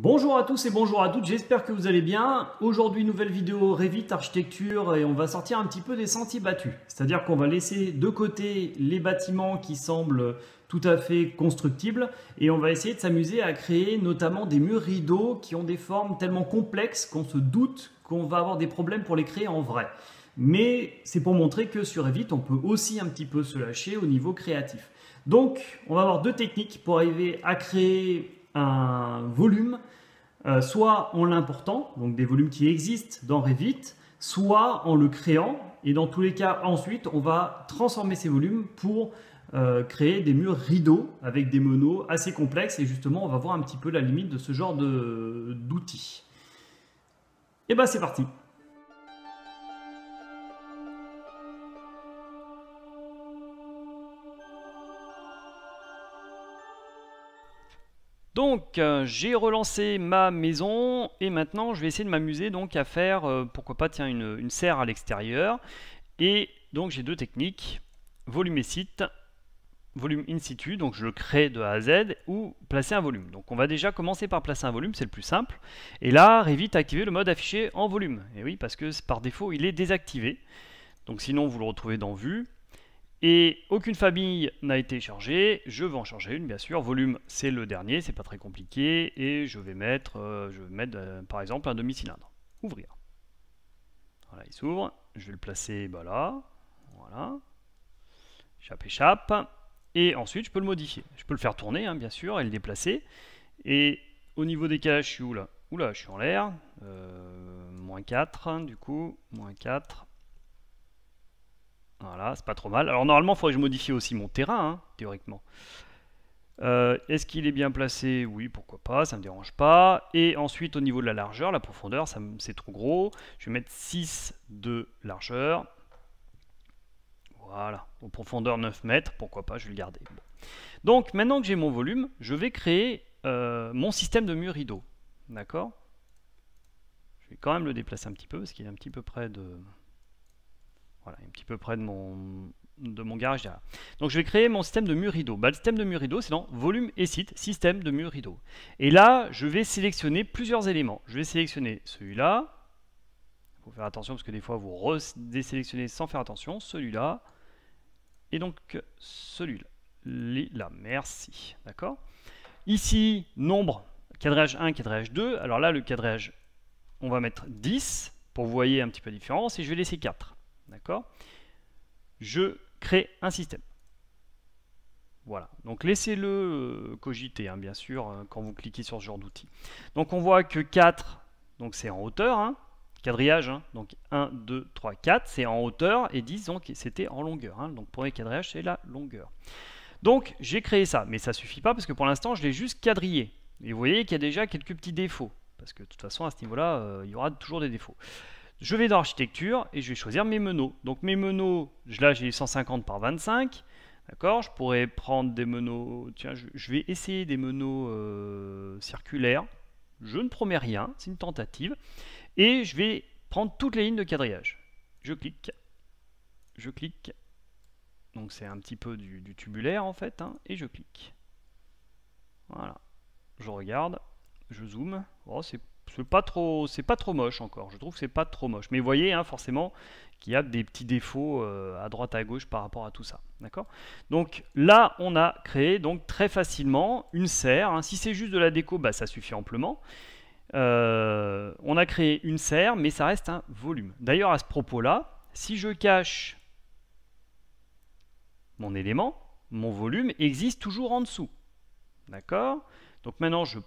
Bonjour à tous et bonjour à toutes, j'espère que vous allez bien. Aujourd'hui, nouvelle vidéo Revit architecture et on va sortir un petit peu des sentiers battus. C'est-à-dire qu'on va laisser de côté les bâtiments qui semblent tout à fait constructibles et on va essayer de s'amuser à créer notamment des murs rideaux qui ont des formes tellement complexes qu'on se doute qu'on va avoir des problèmes pour les créer en vrai. Mais c'est pour montrer que sur Revit, on peut aussi un petit peu se lâcher au niveau créatif. Donc, on va avoir deux techniques pour arriver à créer un volume, soit en l'important, donc des volumes qui existent dans Revit, soit en le créant. Et dans tous les cas, ensuite, on va transformer ces volumes pour créer des murs rideaux avec des monos assez complexes. Et justement, on va voir un petit peu la limite de ce genre d'outils. Et ben, c'est parti! Donc j'ai relancé ma maison et maintenant je vais essayer de m'amuser donc à faire pourquoi pas tiens une serre à l'extérieur. Et donc j'ai deux techniques, volume et site, volume in situ, donc je le crée de A à Z, ou placer un volume. Donc on va déjà commencer par placer un volume, c'est le plus simple. Et là Revit a activé le mode affiché en volume. Et oui, parce que par défaut il est désactivé. Donc sinon vous le retrouvez dans vue. Et aucune famille n'a été chargée, je vais en charger une bien sûr, volume c'est le dernier, c'est pas très compliqué, et je vais mettre, par exemple un demi-cylindre, ouvrir. Voilà, il s'ouvre, je vais le placer là, voilà, échappe, et ensuite je peux le modifier. Je peux le faire tourner hein, bien sûr, et le déplacer, et au niveau des caches, je suis où là? Oula, je suis en l'air, -4 du coup, -4. Voilà, c'est pas trop mal. Alors normalement, il faudrait que je modifie aussi mon terrain, hein, théoriquement. Est-ce qu'il est bien placé? Oui, pourquoi pas, ça ne me dérange pas. Et ensuite, au niveau de la largeur, la profondeur, c'est trop gros. Je vais mettre 6 de largeur. Voilà, en profondeur 9 mètres, pourquoi pas, je vais le garder. Bon. Donc, maintenant que j'ai mon volume, je vais créer mon système de mur rideau. D'accord? Je vais quand même le déplacer un petit peu, parce qu'il est un petit peu près de... Voilà, un petit peu près de mon garage derrière. Donc je vais créer mon système de mur rideau. Le système de mur rideau, c'est dans volume et site, système de mur rideau. Et là, je vais sélectionner plusieurs éléments. Je vais sélectionner celui-là. Il faut faire attention parce que des fois, vous désélectionnez sans faire attention. Celui-là. Et donc celui-là. Merci. D'accord. Ici, nombre, quadrage 1, quadrage 2. Alors là, le quadrage, on va mettre 10 pour vous voyez un petit peu la différence. Et je vais laisser 4. D'accord? Je crée un système. Voilà. Donc laissez-le cogiter, hein, bien sûr, quand vous cliquez sur ce genre d'outil. Donc on voit que 4, donc c'est en hauteur, hein, quadrillage, hein, donc 1, 2, 3, 4, c'est en hauteur, et 10, donc c'était en longueur. Hein, donc pour les quadrillages, c'est la longueur. Donc j'ai créé ça, mais ça ne suffit pas parce que pour l'instant, je l'ai juste quadrillé. Et vous voyez qu'il y a déjà quelques petits défauts, parce que de toute façon, à ce niveau-là, il y aura toujours des défauts. Je vais dans architecture et je vais choisir mes meneaux. Donc mes meneaux, là j'ai 150 par 25. D'accord, je pourrais prendre des meneaux. Tiens, je vais essayer des meneaux circulaires. Je ne promets rien, c'est une tentative. Et je vais prendre toutes les lignes de quadrillage. Je clique. Je clique. Donc c'est un petit peu du tubulaire en fait. Hein, et je clique. Voilà. Je regarde. Je zoome. Oh, c'est pas trop moche encore, je trouve que c'est pas trop moche. Mais vous voyez hein, forcément qu'il y a des petits défauts à droite à gauche par rapport à tout ça. D'accord? Donc là, on a créé donc très facilement une serre. Hein. Si c'est juste de la déco, bah, ça suffit amplement. On a créé une serre, mais ça reste un volume. D'ailleurs, à ce propos-là, si je cache mon élément, mon volume existe toujours en dessous. D'accord? Donc maintenant, je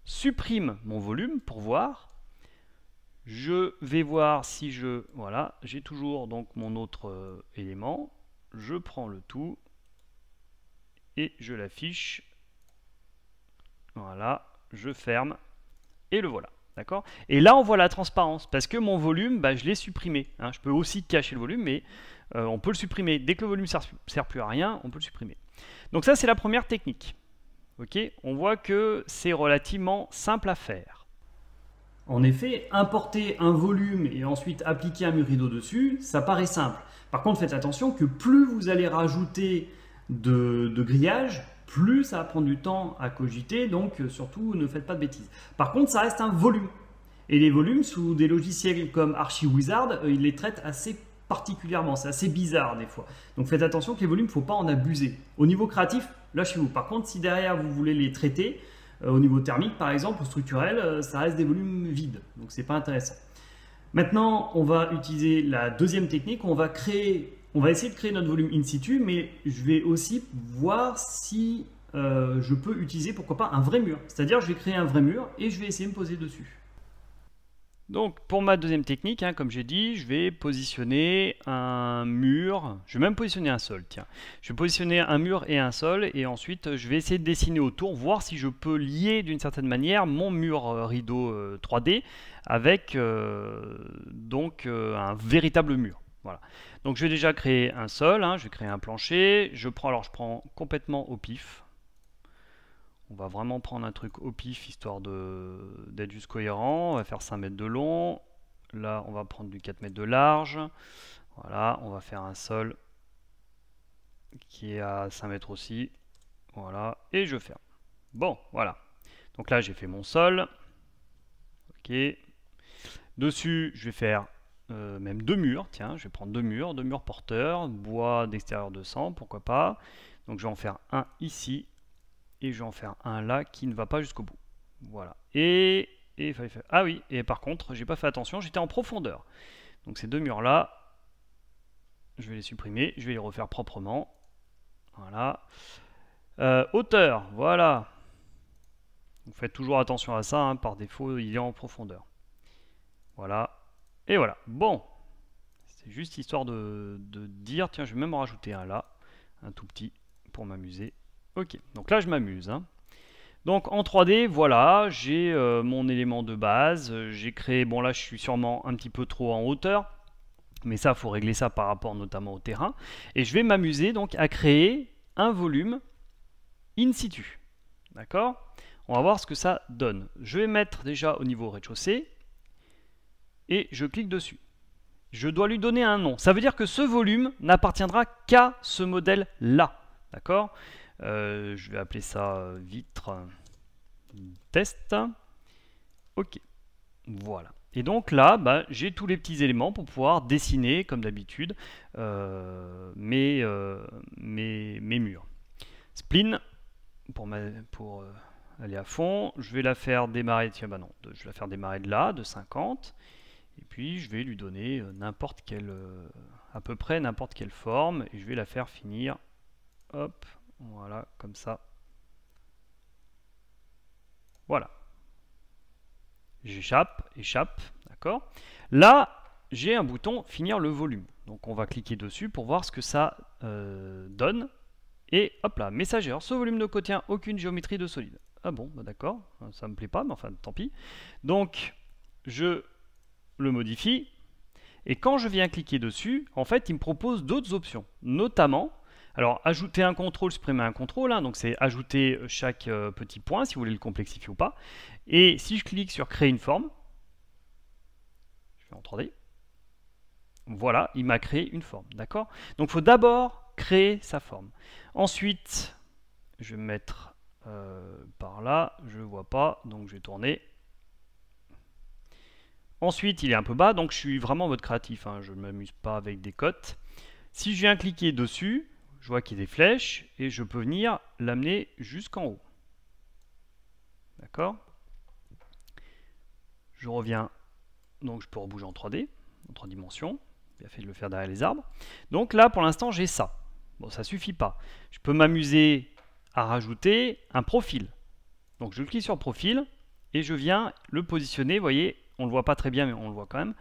supprime mon volume pour voir. Je vais voir si voilà, j'ai toujours donc mon autre élément. Je prends le tout et je l'affiche. Voilà, je ferme et le voilà. D'accord? Et là, on voit la transparence parce que mon volume, bah, je l'ai supprimé. Hein. Je peux aussi cacher le volume, mais on peut le supprimer. Dès que le volume ne sert plus à rien, on peut le supprimer. Donc ça, c'est la première technique. Okay, on voit que c'est relativement simple à faire. En effet, importer un volume et ensuite appliquer un mur rideau dessus, ça paraît simple. Par contre, faites attention que plus vous allez rajouter de grillage, plus ça va prendre du temps à cogiter, donc surtout ne faites pas de bêtises. Par contre, ça reste un volume. Et les volumes, sous des logiciels comme ArchiWizard, ils les traitent assez particulièrement, c'est assez bizarre des fois. Donc faites attention que les volumes, il ne faut pas en abuser. Au niveau créatif, lâchez-vous. Par contre, si derrière vous voulez les traiter, au niveau thermique par exemple, ou structurel, ça reste des volumes vides, donc c'est pas intéressant. Maintenant, on va utiliser la deuxième technique, on va essayer de créer notre volume in situ, mais je vais aussi voir si je peux utiliser, pourquoi pas, un vrai mur. C'est-à-dire, je vais créer un vrai mur et je vais essayer de me poser dessus. Donc pour ma deuxième technique, comme j'ai dit, je vais positionner un mur, je vais même positionner un sol, tiens. Je vais positionner un mur et un sol et ensuite je vais essayer de dessiner autour, voir si je peux lier d'une certaine manière mon mur rideau 3D avec un véritable mur. Voilà. Donc je vais déjà créer un sol, je vais créer un plancher, je prends complètement au pif. On va vraiment prendre un truc au pif, histoire d'être juste cohérent. On va faire 5 mètres de long. Là, on va prendre du 4 mètres de large. Voilà, on va faire un sol qui est à 5 mètres aussi. Voilà, et je ferme. Bon, voilà. Donc là, j'ai fait mon sol. Ok. Dessus, je vais faire même 2 murs. Tiens, je vais prendre 2 murs porteurs. Bois d'extérieur de 100, pourquoi pas. Donc je vais en faire un ici. Et je vais en faire un là qui ne va pas jusqu'au bout. Voilà. Et il fallait faire... Ah oui, et par contre, j'ai pas fait attention, j'étais en profondeur. Donc ces 2 murs là, je vais les supprimer, je vais les refaire proprement. Voilà. Hauteur, voilà. Donc faites toujours attention à ça, par défaut, il est en profondeur. Voilà. Et voilà. Bon. C'est juste histoire de dire, tiens, je vais même en rajouter un là, un tout petit, pour m'amuser. Ok, donc là je m'amuse. Donc en 3D, voilà, j'ai mon élément de base. J'ai créé, bon là je suis sûrement un petit peu trop en hauteur, mais ça, il faut régler ça par rapport notamment au terrain. Et je vais m'amuser donc à créer un volume in situ. D'accord? On va voir ce que ça donne. Je vais mettre déjà au niveau rez-de-chaussée et je clique dessus. Je dois lui donner un nom. Ça veut dire que ce volume n'appartiendra qu'à ce modèle-là. D'accord? Je vais appeler ça vitre test. Ok, voilà. Et donc là, j'ai tous les petits éléments pour pouvoir dessiner, comme d'habitude, mes murs. Spline, pour aller à fond, je vais la faire démarrer, tiens, bah non, je vais la faire démarrer de là, de 50. Et puis je vais lui donner n'importe quelle, à peu près n'importe quelle forme, et je vais la faire finir, hop, voilà, comme ça. Voilà. Échappe, d'accord. Là, j'ai un bouton finir le volume. Donc on va cliquer dessus pour voir ce que ça donne. Et hop là, message erreur. Ce volume ne contient aucune géométrie de solide. Ah bon, bah d'accord, ça me plaît pas, mais enfin tant pis. Donc je le modifie. Et quand je viens cliquer dessus, en fait, il me propose d'autres options, notamment. Alors, ajouter un contrôle, supprimer un contrôle, donc c'est ajouter chaque petit point, si vous voulez le complexifier ou pas. Et si je clique sur créer une forme, je fais en 3D, voilà, il m'a créé une forme, d'accord? Donc, il faut d'abord créer sa forme. Ensuite, je vais me mettre par là, je ne vois pas, donc je vais tourner. Ensuite, il est un peu bas, donc je suis vraiment en mode créatif, je ne m'amuse pas avec des cotes. Si je viens cliquer dessus, je vois qu'il y a des flèches et je peux venir l'amener jusqu'en haut. D'accord? Je reviens, donc je peux rebouger en 3D, en 3 dimensions. Bien fait de le faire derrière les arbres. Donc là, pour l'instant, j'ai ça. Bon, ça suffit pas. Je peux m'amuser à rajouter un profil. Donc je clique sur profil et je viens le positionner. Vous voyez, on le voit pas très bien, mais on le voit quand même,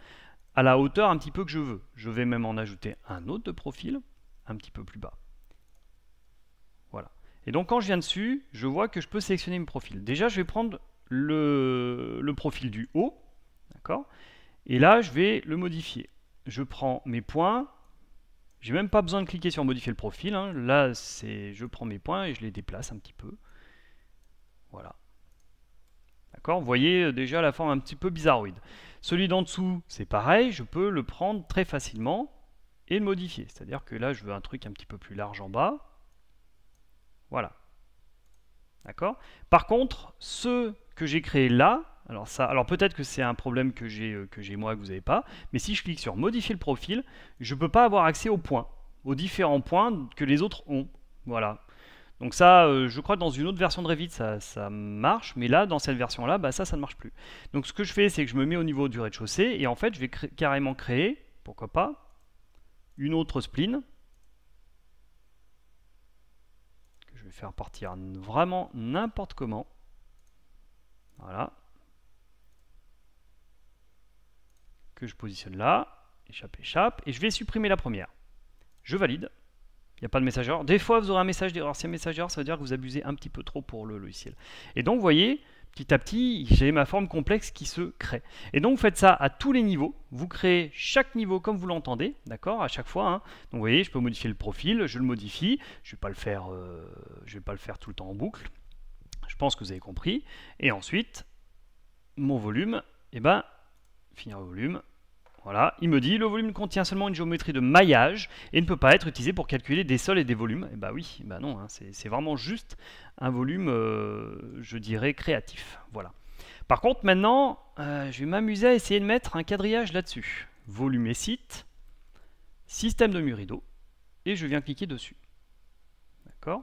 à la hauteur un petit peu que je veux. Je vais même en ajouter un autre de profil, un petit peu plus bas. Voilà. Et donc quand je viens dessus, je vois que je peux sélectionner mes profils. Déjà, je vais prendre le profil du haut, d'accord? Et là, je vais le modifier. Je prends mes points. J'ai même pas besoin de cliquer sur modifier le profil. Là, je prends mes points et je les déplace un petit peu. Voilà. D'accord? Vous voyez déjà la forme un petit peu bizarroïde. Celui d'en dessous, c'est pareil. Je peux le prendre très facilement et le modifier. C'est-à-dire que là, je veux un truc un petit peu plus large en bas. Voilà. D'accord? Par contre, ceux que j'ai créés là, alors peut-être que c'est un problème que j'ai moi que vous n'avez pas, mais si je clique sur modifier le profil, je ne peux pas avoir accès aux points, aux différents points que les autres ont. Voilà. Donc ça, je crois que dans une autre version de Revit, ça marche, mais là, dans cette version-là, bah ça ne marche plus. Donc ce que je fais, c'est que je me mets au niveau du rez-de-chaussée, et en fait, je vais carrément créer, pourquoi pas, une autre spline, que je vais faire partir vraiment n'importe comment. Voilà. Que je positionne là, échappe, échappe, et je vais supprimer la première. Je valide. Il n'y a pas de message d'erreur. Des fois, vous aurez un message d'erreur. Si un message d'erreur, ça veut dire que vous abusez un petit peu trop pour le logiciel. Et donc, vous voyez, petit à petit, j'ai ma forme complexe qui se crée. Et donc, vous faites ça à tous les niveaux. Vous créez chaque niveau comme vous l'entendez, d'accord, à chaque fois. Hein. Donc, vous voyez, je peux modifier le profil, je le modifie. Je ne vais pas le faire tout le temps en boucle. Je pense que vous avez compris. Et ensuite, mon volume, eh ben, finir le volume. Voilà, il me dit le volume contient seulement une géométrie de maillage et ne peut pas être utilisé pour calculer des sols et des volumes. Et bah oui, bah non, hein, c'est vraiment juste un volume, je dirais, créatif. Voilà. Par contre, maintenant, je vais m'amuser à essayer de mettre un quadrillage là-dessus. Volume et site, système de mur rideau, et je viens cliquer dessus. D'accord?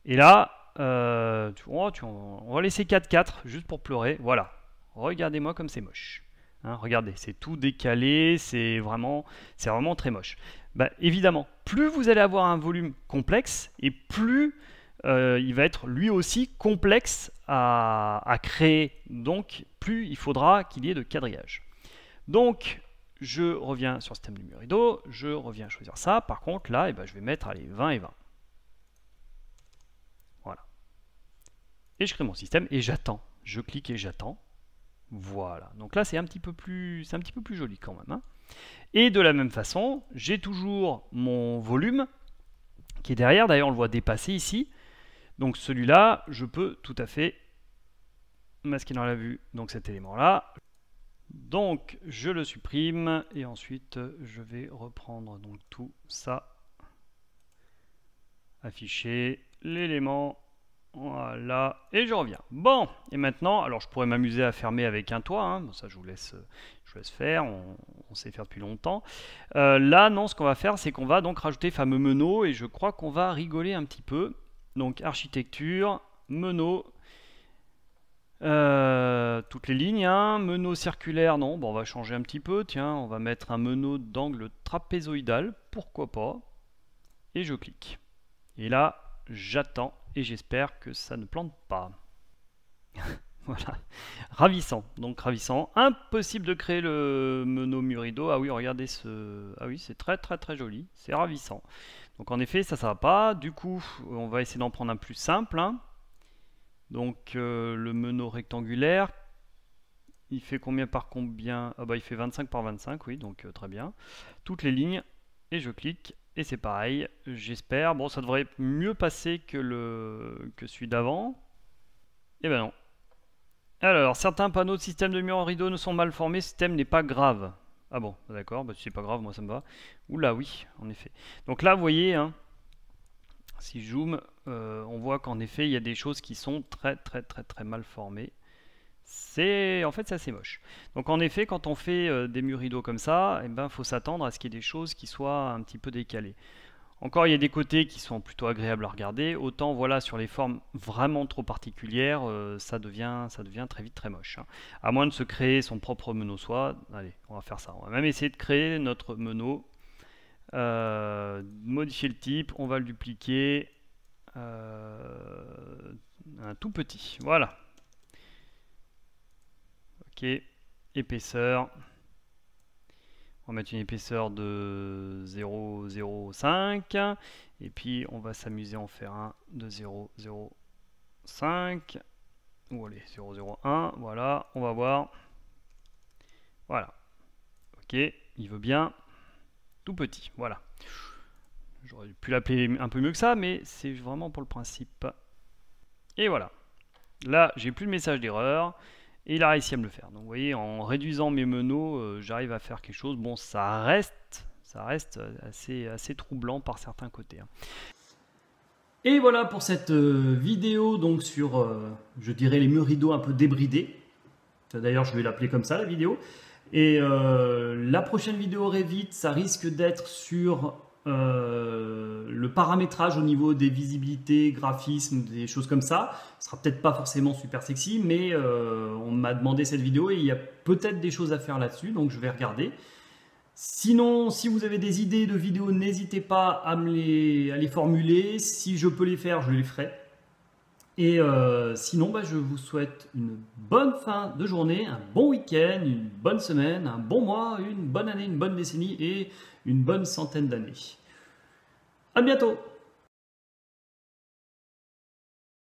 Et là, on va laisser 4-4 juste pour pleurer. Voilà. Regardez-moi comme c'est moche. Hein, regardez, c'est tout décalé, c'est vraiment très moche. Bah, évidemment, plus vous allez avoir un volume complexe, et plus il va être lui aussi complexe à créer. Donc, plus il faudra qu'il y ait de quadrillage. Donc, je reviens sur le système du mur rideau, je reviens choisir ça. Par contre, là, je vais mettre allez, 20 et 20. Voilà. Et je crée mon système et j'attends. Je clique et j'attends. Voilà, donc là c'est un petit peu plus joli quand même. Hein. Et de la même façon, j'ai toujours mon volume qui est derrière, d'ailleurs on le voit dépasser ici. Donc celui-là, je peux tout à fait masquer dans la vue donc cet élément-là. Donc je le supprime et ensuite je vais reprendre donc tout ça, afficher l'élément. Voilà, et je reviens. Bon, et maintenant, alors je pourrais m'amuser à fermer avec un toit, hein. Bon, ça je vous laisse faire, on sait faire depuis longtemps. Là, non, ce qu'on va faire, c'est qu'on va donc rajouter fameux meneaux, et je crois qu'on va rigoler un petit peu. Donc architecture, meneaux, toutes les lignes, hein. Meneaux circulaires, non, bon, on va changer un petit peu, tiens, on va mettre un meneau d'angle trapézoïdal, pourquoi pas, et je clique. Et là, j'attends. Et j'espère que ça ne plante pas. Voilà. Ravissant. Donc ravissant. Impossible de créer le meneau mur rideau. Ah oui, regardez ce... Ah oui, c'est très très très joli. C'est ravissant. Donc en effet, ça va pas. Du coup, on va essayer d'en prendre un plus simple. Hein. Donc le meneau rectangulaire. Il fait combien par combien? Ah bah il fait 25 par 25, oui, donc très bien. Toutes les lignes. Et je clique. Et c'est pareil, j'espère. Bon, ça devrait mieux passer que celui d'avant. Eh ben non. Alors, certains panneaux de système de mur en rideau ne sont mal formés, ce système n'est pas grave. Ah bon, d'accord, bah, si c'est pas grave, moi ça me va. Oula, oui, en effet. Donc là, vous voyez, hein, si je zoome, on voit qu'en effet, il y a des choses qui sont très mal formées. En fait, c'est assez moche. Donc en effet, quand on fait des murs rideaux comme ça, eh ben, faut s'attendre à ce qu'il y ait des choses qui soient un petit peu décalées. Encore, il y a des côtés qui sont plutôt agréables à regarder. Autant, voilà, sur les formes vraiment trop particulières, ça devient très vite très moche. Hein. À moins de se créer son propre meneau soi. Allez, on va faire ça. On va même essayer de créer notre meneau. Modifier le type, on va le dupliquer. Un tout petit. Voilà. Ok, épaisseur. On va mettre une épaisseur de 0,05 et puis on va s'amuser à en faire un de 0,05 ou allez 0,01. Voilà, on va voir. Voilà. Ok, il veut bien. Tout petit. Voilà. J'aurais pu l'appeler un peu mieux que ça, mais c'est vraiment pour le principe. Et voilà. Là, j'ai plus de message d'erreur. Et il a réussi à me le faire. Donc vous voyez, en réduisant mes meneaux, j'arrive à faire quelque chose. Bon, ça reste assez troublant par certains côtés. Hein. Et voilà pour cette vidéo donc sur, je dirais, les murs rideaux un peu débridés. D'ailleurs, je vais l'appeler comme ça, la vidéo. Et la prochaine vidéo Revit, ça risque d'être sur le paramétrage au niveau des visibilités, graphismes, des choses comme ça. Ce sera peut-être pas forcément super sexy, mais on m'a demandé cette vidéo et il y a peut-être des choses à faire là-dessus, donc je vais regarder. Sinon, si vous avez des idées de vidéos, n'hésitez pas à les formuler. Si je peux les faire, je les ferai. Et sinon, je vous souhaite une bonne fin de journée, un bon week-end, une bonne semaine, un bon mois, une bonne année, une bonne décennie et une bonne centaine d'années. À bientôt!